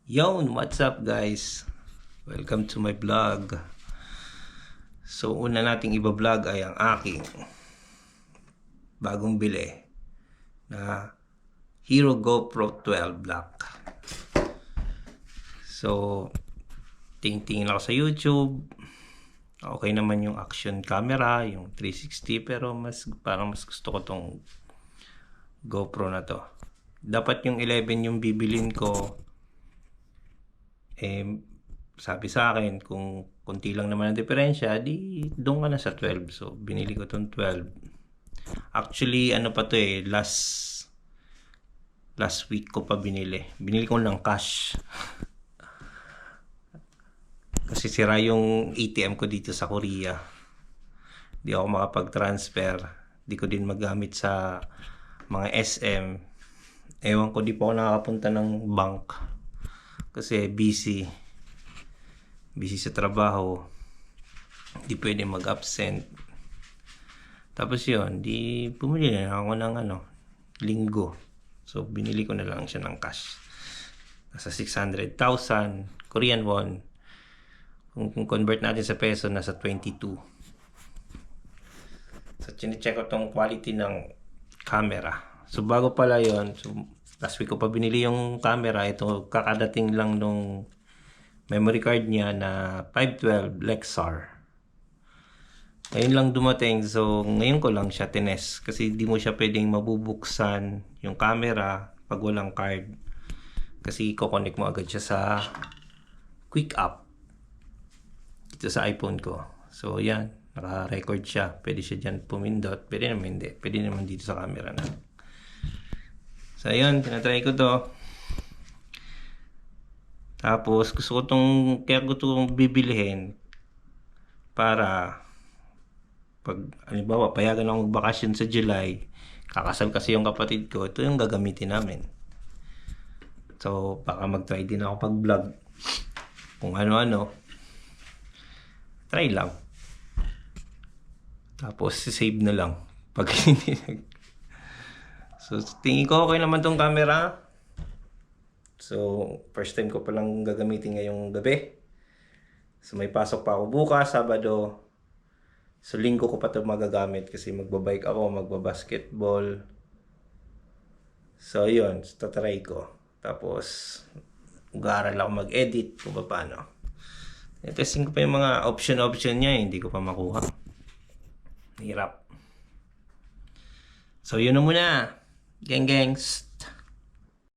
Yon, what's up guys? Welcome to my vlog. So una nating iba-vlog ay ang aking bagong bili na Hero GoPro 12 Black. So tingin ako sa YouTube. Okay naman yung action camera, yung 360, pero parang mas gusto ko tong GoPro na to. Dapat yung 11 yung bibilin ko. Sabi sa akin, kung konti lang naman ang diferensya, di doon ka na sa 12. So, binili ko tong 12. Actually, ano pa to last week ko pa binili. Binili ko ng cash. Kasi sira yung ATM ko dito sa Korea. Di ako makapag-transfer. Di ko din magamit sa mga SM. Ewan ko, di pa ako nakakapunta ng bank. Kasi busy sa trabaho, di pwede mag-absent. Tapos yun, di bumili na ako ng linggo. So binili ko na lang siya ng cash. Nasa 600,000 Korean won. Kung convert natin sa peso, nasa 22. So chine-check ko tong quality ng camera. So bago pala yon, so last week ko pa binili yung camera. Ito kakadating lang nung memory card niya na 512 Lexar. Ngayon lang dumating, so ngayon ko lang siya tinest kasi di mo siya pwedeng mabubuksan yung camera pag walang card. Kasi i-connect mo agad siya sa Quick App dito sa iPhone ko. So yan, naka-record siya. Pwede siya dyan pumindot. Pwede naman hindi. Pwede naman dito sa camera na. So ayun, tinatry ko to. Tapos kaya ko itong bibilihin para pag halimbawa payagan akong magbakasyon sa July, kakasal kasi yung kapatid ko, ito yung gagamitin namin. So baka mag-try din ako pag-vlog kung ano-ano. Try lang. Tapos save na lang pag hindi. So tingin ko okay naman tong camera. So first time ko palang gagamitin ngayong gabi. So may pasok pa ako bukas, Sabado. So linggo ko pa ito magagamit kasi magbabike ako, magbabasketball. So yun, tatry ko. Tapos mag-aaral ako mag-edit kung paano. Testing ko pa yung mga option niya, hindi ko pa makuha. Hirap. So yun na muna. Gengs.